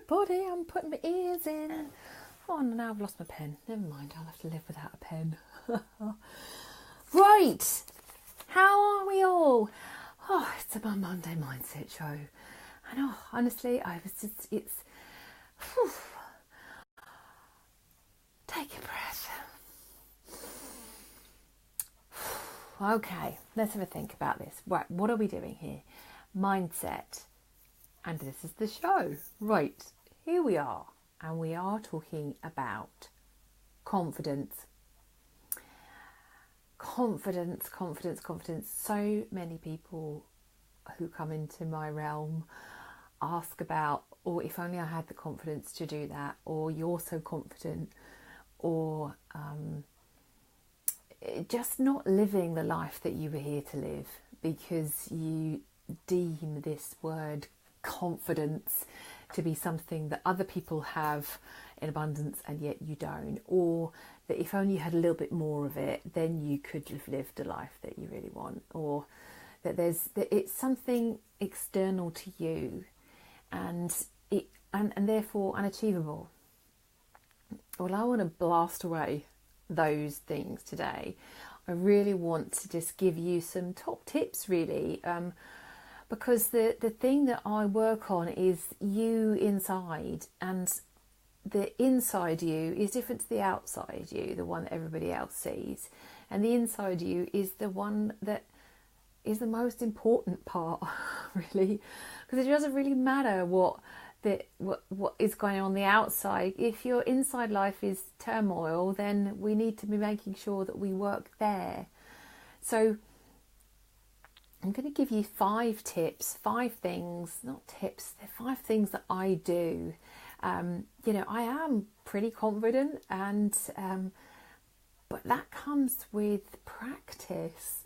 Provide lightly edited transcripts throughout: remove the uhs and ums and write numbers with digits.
everybody, I'm putting my ears in. Oh, now I've lost my pen. Never mind, I'll have to live without a pen. Right, how are we all? Oh, it's a Monday mindset show. I know, honestly, whew. Take a breath. Okay, let's have a think about this. Right, what are we doing here? Mindset. And this is the show. Right, here we are. And we are talking about confidence. Confidence. So many people who come into my realm ask about, or if only I had the confidence to do that, or you're so confident, or just not living the life that you were here to live because you deem this word confidence to be something that other people have in abundance and yet you don't, or that if only you had a little bit more of it then you could have lived a life that you really want, or that it's something external to you and therefore unachievable. Well, I want to blast away those things today. I really want to just give you some top tips, really, because the thing that I work on is you inside, and the inside you is different to the outside you, the one that everybody else sees, and the inside you is the one that is the most important part, really, because it doesn't really matter what is going on the outside. If your inside life is turmoil, then we need to be making sure that we work there. So I'm going to give you 5 tips, 5 things, not tips, they're 5 things that I do. I am pretty confident, and but that comes with practice.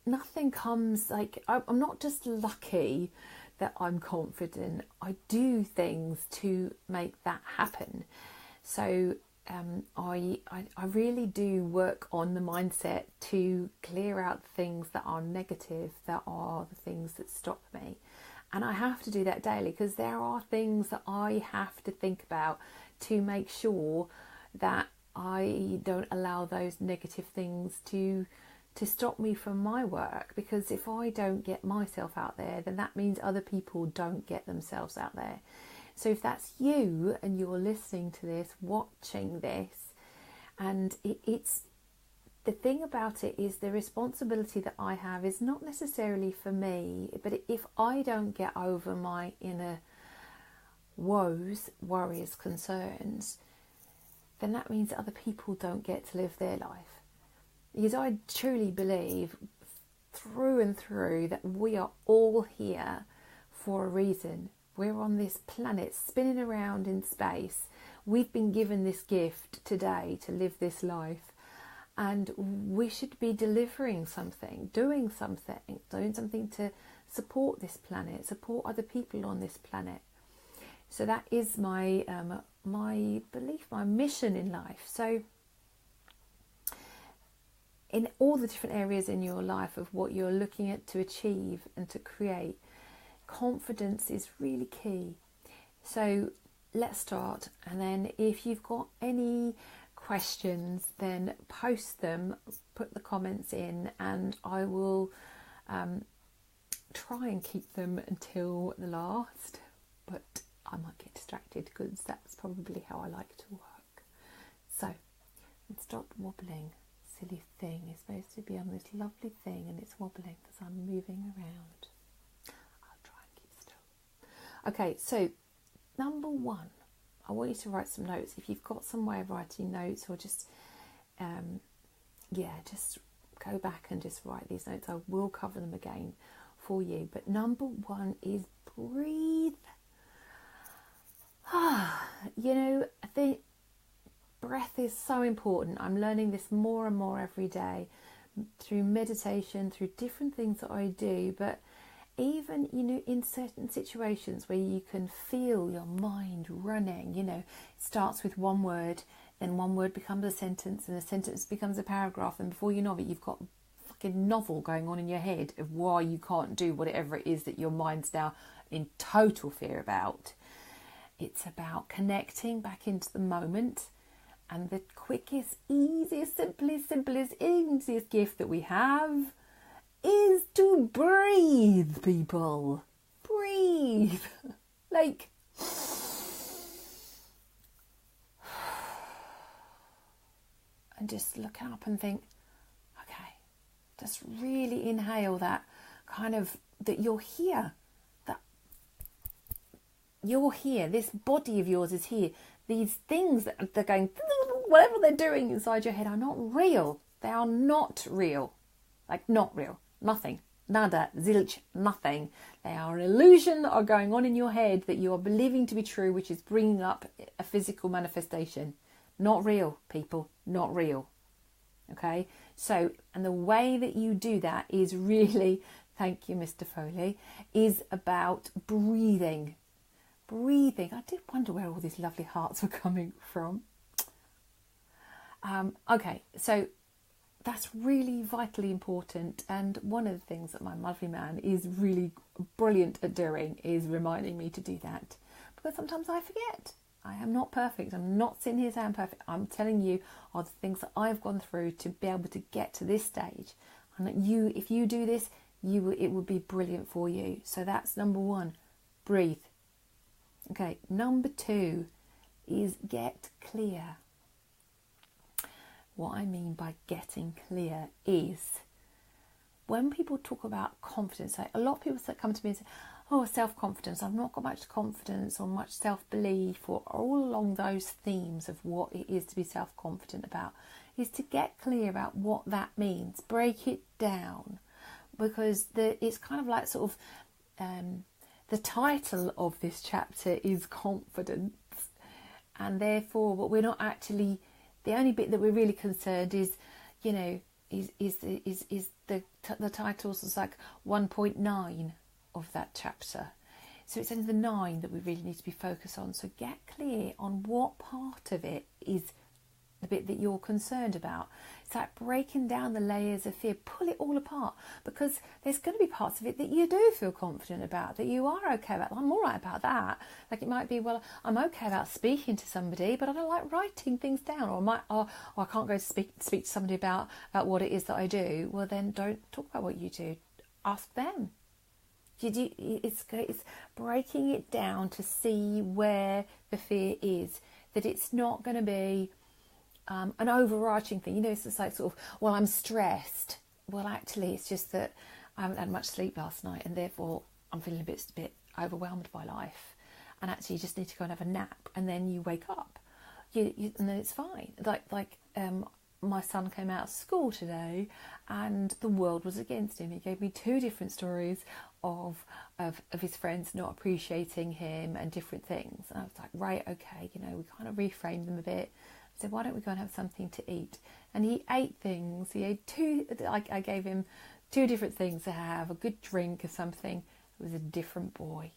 Nothing comes like, I'm not just lucky that I'm confident. I do things to make that happen. So I really do work on the mindset to clear out things that are negative, that are the things that stop me. And I have to do that daily because there are things that I have to think about to make sure that I don't allow those negative things to stop me from my work, because if I don't get myself out there, then that means other people don't get themselves out there. So if that's you and you're listening to this, watching this, and it's the thing about it is the responsibility that I have is not necessarily for me, but if I don't get over my inner woes, worries, concerns, then that means that other people don't get to live their life. Because I truly believe through and through that we are all here for a reason. We're on this planet spinning around in space. We've been given this gift today to live this life, and we should be delivering something, doing something to support this planet, support other people on this planet. So that is my my belief, my mission in life. So in all the different areas in your life of what you're looking at to achieve and to create, confidence is really key. So let's start, and then if you've got any questions, then post them, put the comments in, and I will try and keep them until the last, but I might get distracted because that's probably how I like to work. So let's stop wobbling. Silly thing is supposed to be on this lovely thing and it's wobbling because I'm moving around. I'll try and keep still. Okay, so number 1, I want you to write some notes. If you've got some way of writing notes, or just just go back and just write these notes. I will cover them again for you. But number 1 is breathe. I think breath is so important. I'm learning this more and more every day through meditation, through different things that I do. But even, in certain situations where you can feel your mind running, it starts with one word, then one word becomes a sentence, and a sentence becomes a paragraph. And before you know it, you've got a fucking novel going on in your head of why you can't do whatever it is that your mind's now in total fear about. It's about connecting back into the moment. And the quickest, easiest, simplest, easiest gift that we have is to breathe, people. Breathe. Like, and just look up and think, okay, just really inhale that kind of, that you're here, that you're here, this body of yours is here. These things that they're going, whatever they're doing inside your head are not real. They are not real. Like, not real. Nothing. Nada. Zilch. Nothing. They are an illusion that are going on in your head that you are believing to be true, which is bringing up a physical manifestation. Not real, people. Not real. Okay? So, and the way that you do that is really, thank you, Mr. Foley, is about breathing. Breathing. I did wonder where all these lovely hearts were coming from. Okay, so that's really vitally important. And one of the things that my lovely man is really brilliant at doing is reminding me to do that. Because sometimes I forget. I am not perfect. I'm not sitting here saying perfect. I'm telling you are the things that I've gone through to be able to get to this stage. And that you, if you do this, it would be brilliant for you. So that's number one. Breathe. Okay, number two is get clear. What I mean by getting clear is when people talk about confidence, like a lot of people come to me and say, oh, self-confidence, I've not got much confidence or much self-belief, or all along those themes of what it is to be self-confident about, is to get clear about what that means. Break it down, because it's kind of like sort of the title of this chapter is confidence, and therefore what we're not actually, the only bit that we're really concerned is, you know, is the titles is like 1.9 of that chapter. So it's only the 9 that we really need to be focused on. So get clear on what part of it is the bit that you're concerned about. It's like breaking down the layers of fear, pull it all apart, because there's going to be parts of it that you do feel confident about, that you are okay about. I'm all right about that. Like it might be, well, I'm okay about speaking to somebody, but I don't like writing things down, or I can't go speak to somebody about what it is that I do. Well, then don't talk about what you do. Ask them. It's breaking it down to see where the fear is, that it's not going to be an overarching thing. You know, it's just like sort of, well, I'm stressed. Well, actually, it's just that I haven't had much sleep last night, and therefore I'm feeling a bit overwhelmed by life. And actually, you just need to go and have a nap, and then you wake up, and then it's fine. Like my son came out of school today, and the world was against him. He gave me 2 different stories of his friends not appreciating him and different things. And I was like, right, okay, you know, we kind of reframed them a bit. I said, why don't we go and have something to eat? And he ate things. He ate 2. I gave him 2 different things to have, a good drink or something. It was a different boy,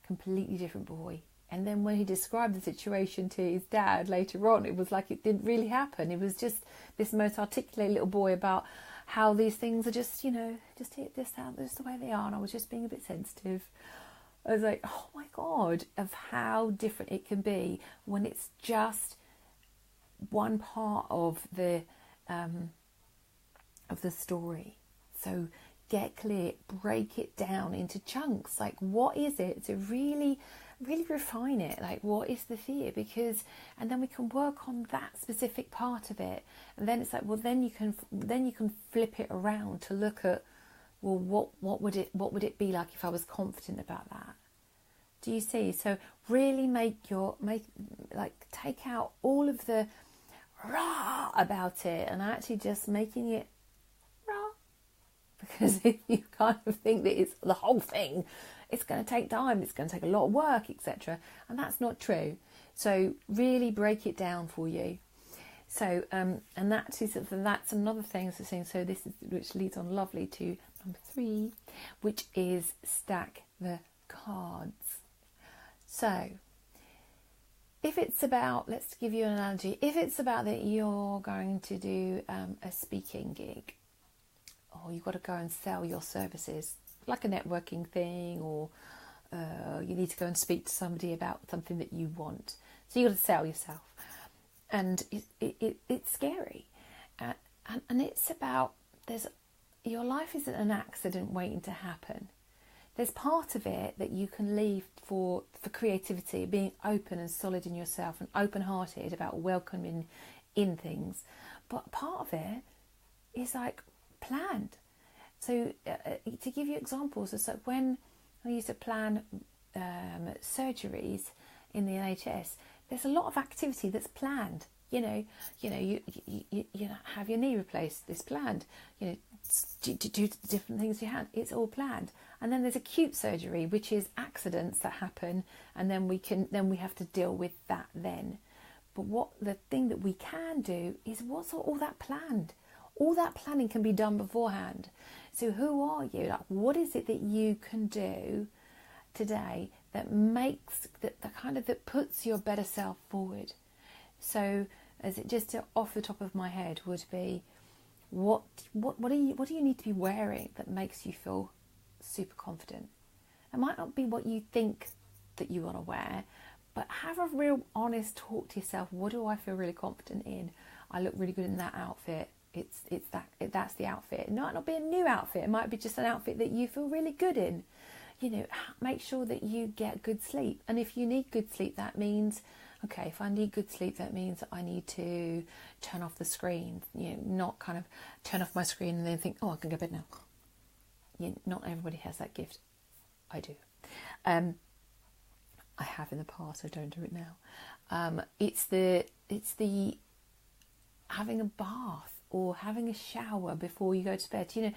completely different boy. And then when he described the situation to his dad later on, it was like it didn't really happen. It was just this most articulate little boy about how these things are just, you know, just the way they are. And I was just being a bit sensitive. I was like, oh my God, of how different it can be when it's just one part of the story. So get clear, break it down into chunks. Like, what is it? To really refine it. Like, what is the fear? Because, and then we can work on that specific part of it. And then it's like, well, then you can flip it around to look at, well, what would it be like if I was confident about that? Do you see? So really take out all of the rah about it, and actually just making it rah. Because if you kind of think that it's the whole thing, it's going to take time, it's going to take a lot of work, etc. And that's not true. So really break it down for you. So and that's another thing. So this is, which leads on lovely to number 3, which is stack the cards. So if it's about, let's give you an analogy, if it's about that you're going to do a speaking gig, or you've got to go and sell your services, like a networking thing, or you need to go and speak to somebody about something that you want. So you've got to sell yourself. And it's scary. And it's about, your life isn't an accident waiting to happen. There's part of it that you can leave for creativity, being open and solid in yourself and open-hearted about welcoming in things. But part of it is like planned. So to give you examples, it's like when I used to plan surgeries in the NHS, there's a lot of activity that's planned. You have your knee replaced, it's planned. Do different things you had, it's all planned. And then there's acute surgery, which is accidents that happen, and then we have to deal with that then. But the thing that we can do is, what's all that planned? All that planning can be done beforehand. So who are you? Like, what is it that you can do today that makes that puts your better self forward? So, as it just off the top of my head would be, what do you need to be wearing that makes you feel super confident? It might not be what you think that you want to wear, but have a real honest talk to yourself. What do I feel really confident in? I look really good in that outfit. That's the outfit. It might not be a new outfit. It might be just an outfit that you feel really good in. Make sure that you get good sleep. And if you need good sleep, that means, okay, if I need good sleep, that means I need to turn off the screen. Not kind of turn off my screen and then think, oh, I can go to bed now. Not everybody has that gift. I do. I have in the past. I don't do it now. It's the having a bath or having a shower before you go to bed.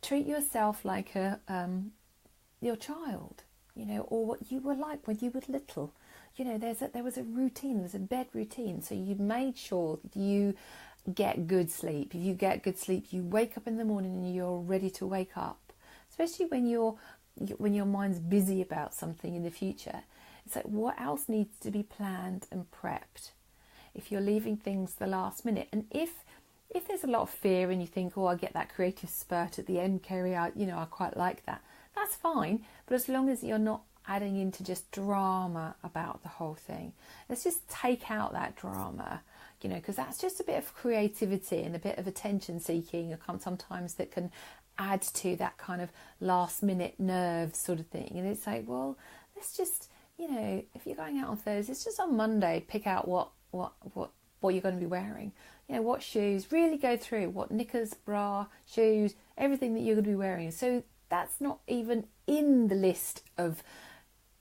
Treat yourself like your child. Or what you were like when you were little. There was a routine. There's a bed routine. So you made sure that you get good sleep. If you get good sleep, you wake up in the morning and you're ready to wake up. Especially when your mind's busy about something in the future. It's like, what else needs to be planned and prepped? If you're leaving things the last minute, and if there's a lot of fear and you think, oh, I get that creative spurt at the end, Kerry, I quite like that. That's fine, but as long as you're not adding into just drama about the whole thing, let's just take out that drama, because that's just a bit of creativity and a bit of attention seeking sometimes that can add to that kind of last minute nerves sort of thing. And it's like, well, let's just, if you're going out on Thursday, it's just on Monday, pick out what you're going to be wearing. What shoes, really go through what knickers, bra, shoes, everything that you're going to be wearing. So that's not even in the list of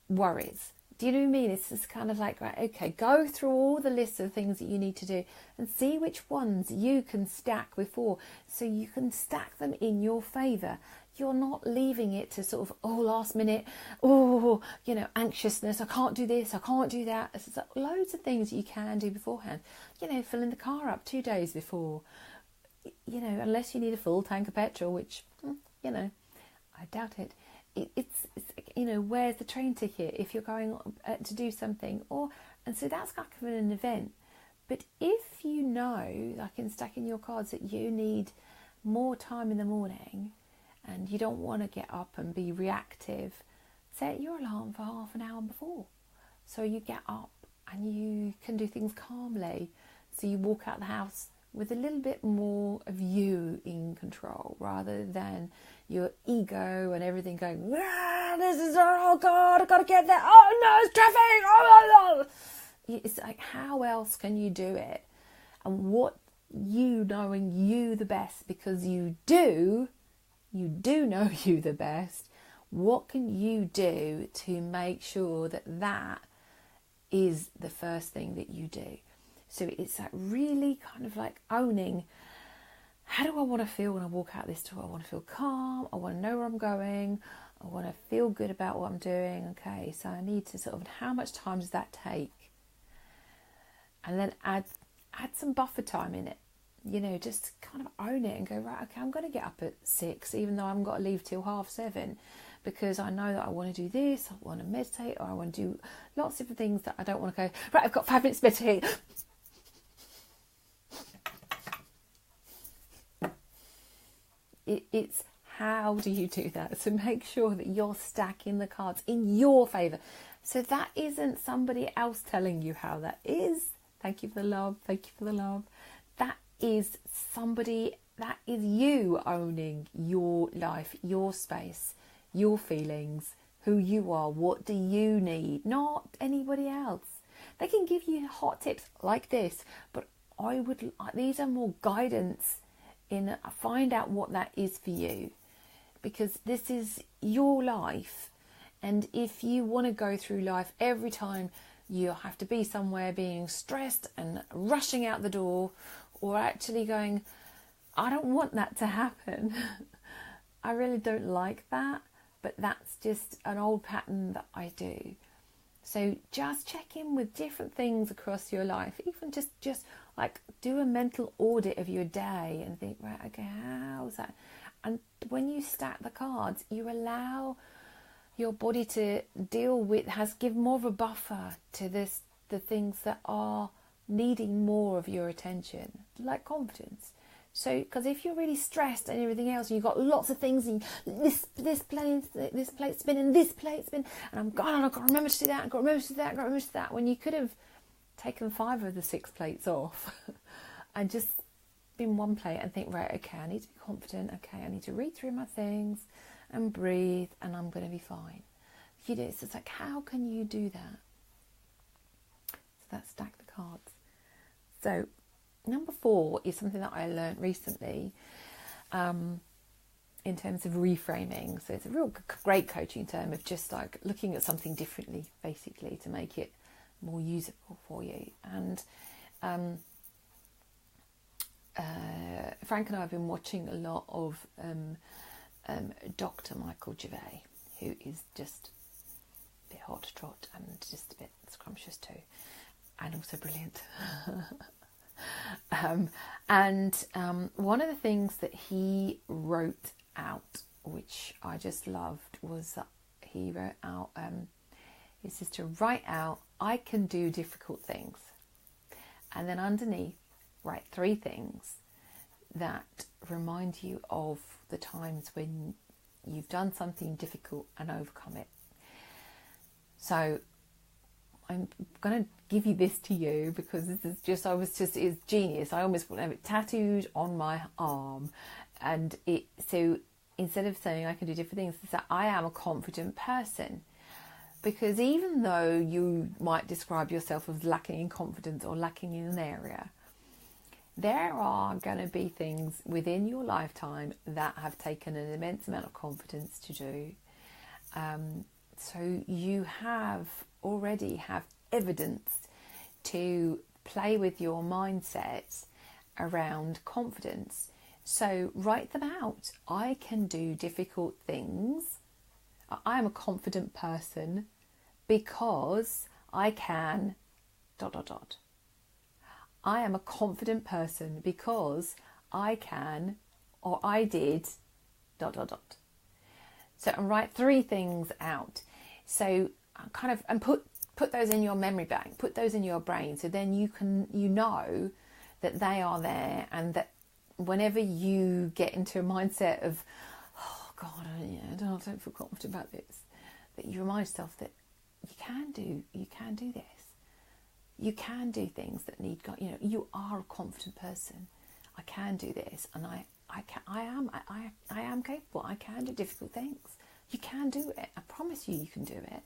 worries. Do you know what I mean? It's just kind of like, right, okay, go through all the lists of things that you need to do and see which ones you can stack before, so you can stack them in your favour. You're not leaving it to sort of, last minute, anxiousness, I can't do this, I can't do that. There's like loads of things you can do beforehand. Filling the car up 2 days before, unless you need a full tank of petrol, which, I doubt it. It's where's the train ticket if you're going to do something, and so that's kind of an event. But if you know, like in stacking your cards, that you need more time in the morning and you don't want to get up and be reactive, set your alarm for half an hour before, so you get up and you can do things calmly. So you walk out the house with a little bit more of you in control, rather than your ego and everything going, oh God, I've got to get there. Oh no, it's traffic. Oh, no. It's like, how else can you do it? And what you knowing you the best, because you do know you the best. What can you do to make sure that is the first thing that you do? So it's that really kind of like owning, how do I want to feel when I walk out this door? I want to feel calm. I want to know where I'm going. I want to feel good about what I'm doing. Okay, so I need to sort of, how much time does that take? And then add some buffer time in it. Just kind of own it and go, right, okay, I'm going to get up at 6, even though I haven't got to leave till 7:30, because I know that I want to do this, I want to meditate, or I want to do lots of different things that I don't want to go, right, I've got 5 minutes to meditate. It's how do you do that? So make sure that you're stacking the cards in your favour. So that isn't somebody else telling you how that is. Thank you for the love. Thank you for the love. That is you owning your life, your space, your feelings, who you are, what do you need, not anybody else. They can give you hot tips like this, but these are more guidance in find out what that is for you, because this is your life. And if you want to go through life every time you have to be somewhere being stressed and rushing out the door, or actually going, I don't want that to happen. I really don't like that, but that's just an old pattern that I do. So just check in with different things across your life, even just like do a mental audit of your day and think, right, okay, how's that? And when you stack the cards, you allow your body to deal with, give more of a buffer to the things that are needing more of your attention, like confidence. So, because if you're really stressed and everything else, and you've got lots of things, and this plate's spinning, this plate's spinning, and I've got to remember to do that, I've got to remember to do that, I've got to remember to do that, when you could have taken 5 of the 6 plates off and just been one plate and think, right, okay, I need to be confident, okay, I need to read through my things and breathe, and I'm going to be fine. You do, it's like, how can you do that? So that's stack the cards. So number 4 is something that I learned recently in terms of reframing. So it's a real great coaching term of just like looking at something differently, basically, to make it more usable for you. And Frank and I have been watching a lot of Dr. Michael Gervais, who is just a bit hot to trot and just a bit scrumptious too, and also brilliant. One of the things that he wrote out, which I just loved, was that he wrote out, he says to write out, I can do difficult things. And then underneath, write 3 things that remind you of the times when you've done something difficult and overcome it. So I'm going to give you this to you because this is just, it's genius. I almost want to have it tattooed on my arm. And so instead of saying I can do different things, it's that I am a confident person. Because even though you might describe yourself as lacking in confidence or lacking in an area, there are going to be things within your lifetime that have taken an immense amount of confidence to do. So you already have evidence to play with your mindset around confidence. So write them out. I can do difficult things. I am a confident person because I can ... I am a confident person because I can, or I did ... So, and write 3 things out. So and put those in your memory bank, put those in your brain, so then you know that they are there, and that whenever you get into a mindset of, oh God, I don't feel confident about this, that you remind yourself that you can do this. You can do things that need God. You are a confident person. I can do this, and I am capable. I can do difficult things. You can do it. I promise you can do it.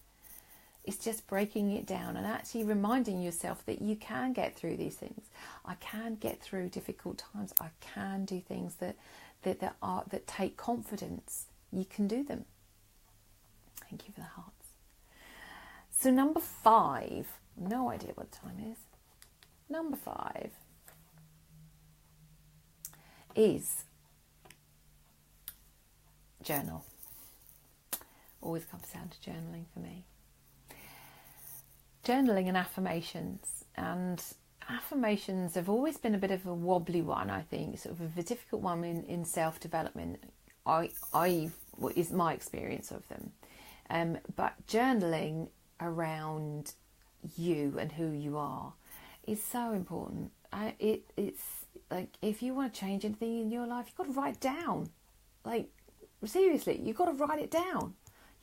It's just breaking it down and actually reminding yourself that you can get through these things. I can get through difficult times. I can do things that take confidence. You can do them. Thank you for the hearts. So number 5, no idea what the time is. Number 5 is journal. Always comes down to journaling for me. Journaling and affirmations. And affirmations have always been a bit of a wobbly one, I think, sort of a difficult one in self-development. Is my experience of them. But journaling around you and who you are is so important. It's like, if you want to change anything in your life, you've got to write down. Like, seriously, you've got to write it down.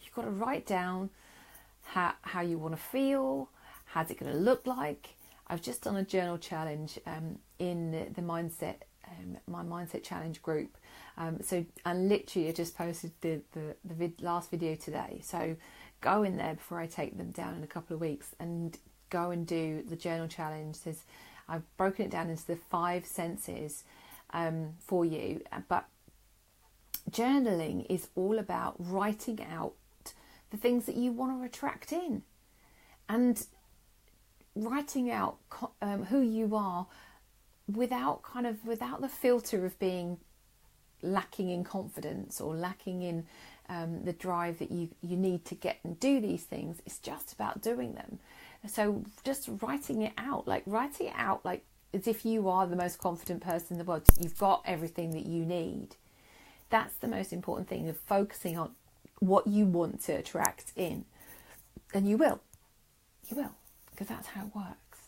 You've got to write down how you want to feel, how's it going to look like. I've just done a journal challenge in the mindset, my mindset challenge group. And literally I just posted the last video today. So go in there before I take them down in a couple of weeks and go and do the journal challenge. I've broken it down into the 5 senses for you. But journaling is all about writing out the things that you want to attract in, and writing out who you are without the filter of being lacking in confidence or lacking in the drive that you need to get and do these things. It's just about doing them. So just writing it out like as if you are the most confident person in the world. You've got everything that you need. That's the most important thing, of focusing on what you want to attract in. And you will, because that's how it works.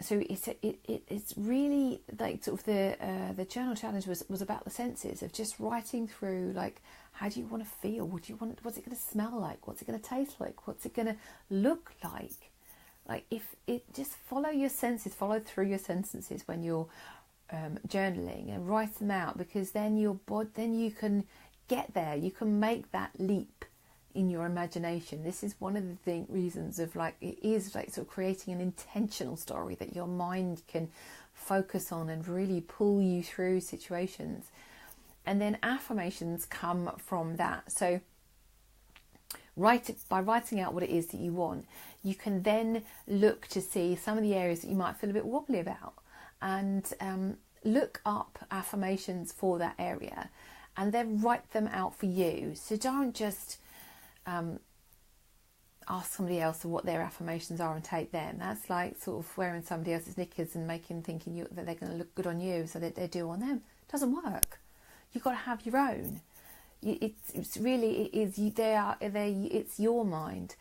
So it's really like sort of the journal challenge was about the senses, of just writing through, like, how do you want to feel? What do you want? What's it going to smell like? What's it going to taste like? What's it going to look like? Like, if it just follow your senses, follow through your sentences when you're journaling, and write them out, because then you can get there. You can make that leap in your imagination. This is one of the reasons of, like, it is like sort of creating an intentional story that your mind can focus on and really pull you through situations. And then affirmations come from that. So by writing out what it is that you want, you can then look to see some of the areas that you might feel a bit wobbly about, and look up affirmations for that area, and then write them out for you. So don't just ask somebody else what their affirmations are and take them. That's like sort of wearing somebody else's knickers and thinking that they're going to look good on you, so that they do on them. It doesn't work. You've got to have your own. It's your mind.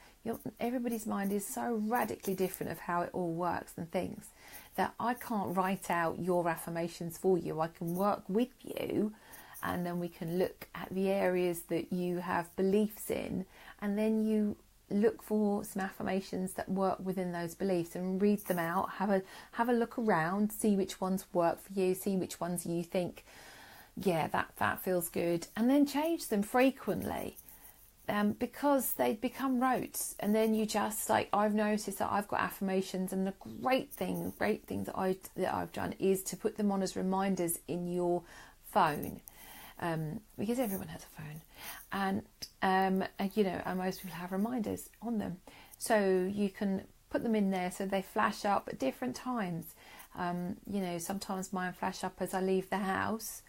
Everybody's mind is so radically different of how it all works and things, that I can't write out your affirmations for you. I can work with you, and then we can look at the areas that you have beliefs in, and then you look for some affirmations that work within those beliefs and read them out. Have a look around, see which ones work for you, see which ones you think, yeah, that feels good, and then change them frequently, because they become rote. And then you just, like, I've noticed that I've got affirmations, and the great thing that I've done is to put them on as reminders in your phone. Because everyone has a phone, and most people have reminders on them, so you can put them in there so they flash up at different times. Sometimes mine flash up as I leave the house.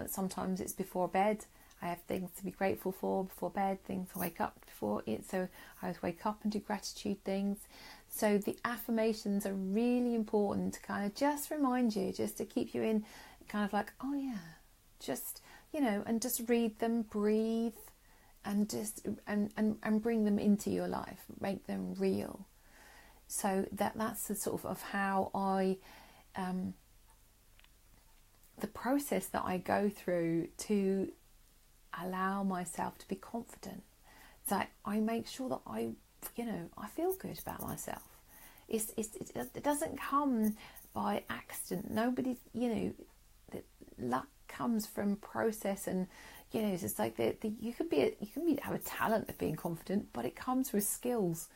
Sometimes it's before bed. I have things to be grateful for before bed, things to wake up before it. So I always wake up and do gratitude things. So the affirmations are really important to kind of just remind you, just to keep you in kind of like, oh yeah, just, and just read them, breathe, and just and bring them into your life, make them real. So that's the sort of how I the process that I go through to allow myself to be confident. So I make sure that I feel good about myself. It doesn't come by accident. Nobody's, luck comes from process, and it's just like you can have a talent of being confident, but it comes with skills,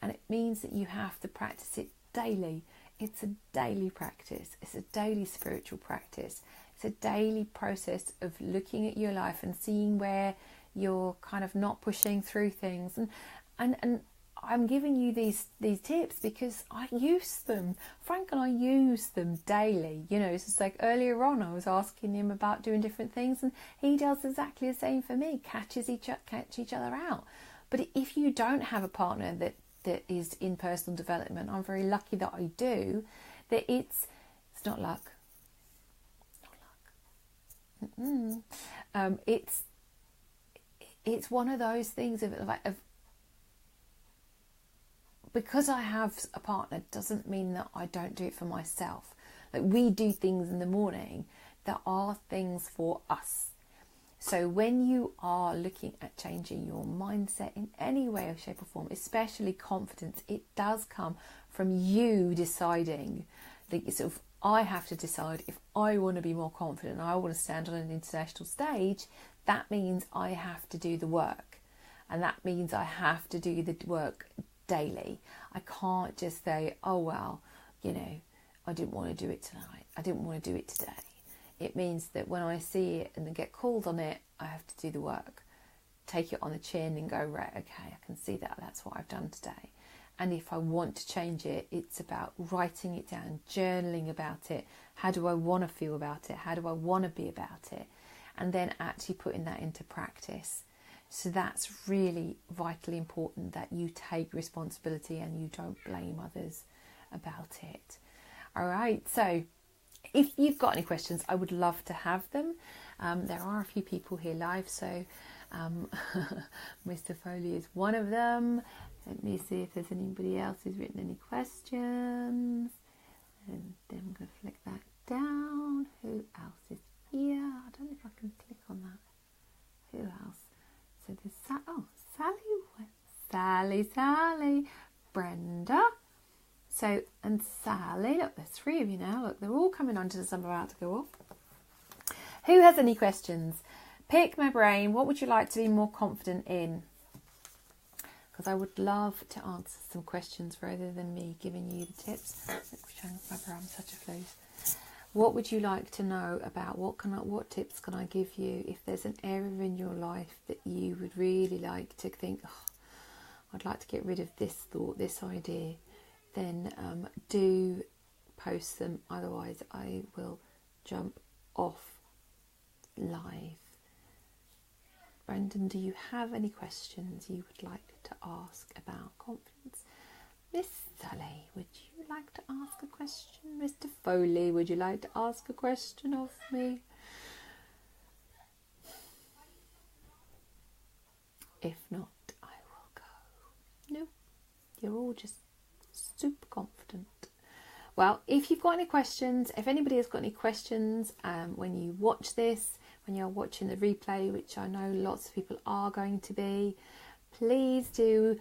and it means that you have to practice it daily. It's a daily practice. It's a daily spiritual practice. It's a daily process of looking at your life and seeing where you're kind of not pushing through things. And I'm giving you these tips because I use them. Frank and I use them daily. It's just like earlier on I was asking him about doing different things, and he does exactly the same for me, catch each other out. But if you don't have a partner that is in personal development, I'm very lucky that I do, that it's not luck. It's one of those things of because I have a partner doesn't mean that I don't do it for myself. Like, we do things in the morning that are things for us. So when you are looking at changing your mindset in any way or shape or form, especially confidence, it does come from you deciding. Sort of, I have to decide if I want to be more confident and I want to stand on an international stage. That means I have to do the work, and that means I have to do the work daily. I can't just say, oh well, I didn't want to do it tonight, I didn't want to do it today. It means that when I see it and then get called on it, I have to do the work, take it on the chin and go, right, okay, I can see that, that's what I've done today. And if I want to change it, it's about writing it down, journaling about it. How do I want to feel about it? How do I want to be about it? And then actually putting that into practice. So that's really vitally important, that you take responsibility and you don't blame others about it. All right, so if you've got any questions, I would love to have them. There are a few people here live, so Mr. Foley is one of them. Let me see if there's anybody else who's written any questions. And then I'm going to flick that down. Who else is here? I don't know if I can click on that. Who else? So there's Sally, Brenda. So, and Sally, look, there's 3 of you now. Look, they're all coming on to the sun about to go off. Who has any questions? Pick my brain. What would you like to be more confident in? Because I would love to answer some questions rather than me giving you the tips. I'm such a flooze. What would you like to know about? What tips can I give you if there's an area in your life that you would really like to think, oh, I'd like to get rid of this thought, this idea? Then do post them, otherwise I will jump off live. Brendan, do you have any questions you would like to ask about confidence? Miss Sally, would you like to ask a question? Mr. Foley, would you like to ask a question of me? If not, I will go. No, you're all just super confident. Well, if you've got any questions, if anybody has got any questions when you watch this, when you're watching the replay, which I know lots of people are going to be, please do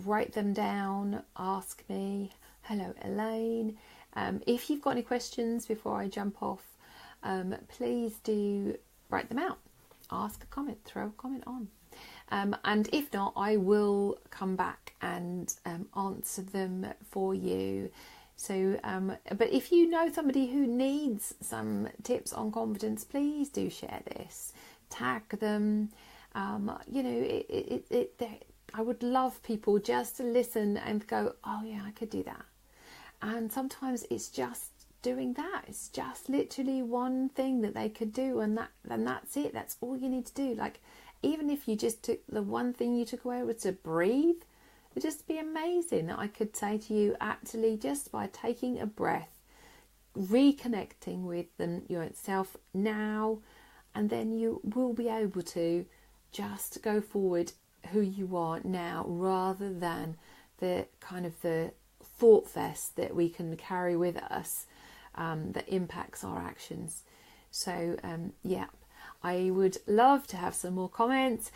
write them down, ask me. Hello, Elaine. If you've got any questions before I jump off, please do write them out. Ask a comment, throw a comment on. And if not, I will come back and answer them for you. So, but if you know somebody who needs some tips on confidence, please do share this. Tag them. I would love people just to listen and go, oh yeah, I could do that. And sometimes it's just doing that. It's just literally one thing that they could do, and that's it. That's all you need to do. Like, even if you just took the one thing you took away was to breathe, it'd just be amazing. I could say to you, actually, just by taking a breath, reconnecting with yourself now, and then you will be able to just go forward who you are now, rather than the kind of the thought fest that we can carry with us that impacts our actions. So I would love to have some more comments,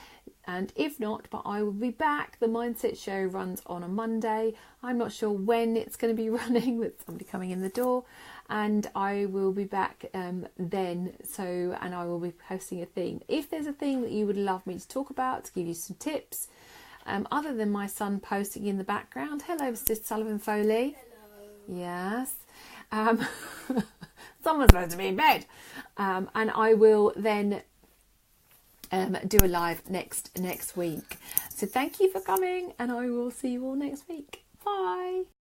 and if not, but I will be back. The Mindset Show runs on a Monday. I'm not sure when it's going to be running, with somebody coming in the door, and I will be back then. So, and I will be posting a theme. If there's a thing that you would love me to talk about, to give you some tips, other than my son posting in the background. Hello, Mr. Sullivan Foley. Hello. Yes. Someone's supposed to be in bed. And I will then do a live next week. So thank you for coming, and I will see you all next week. Bye.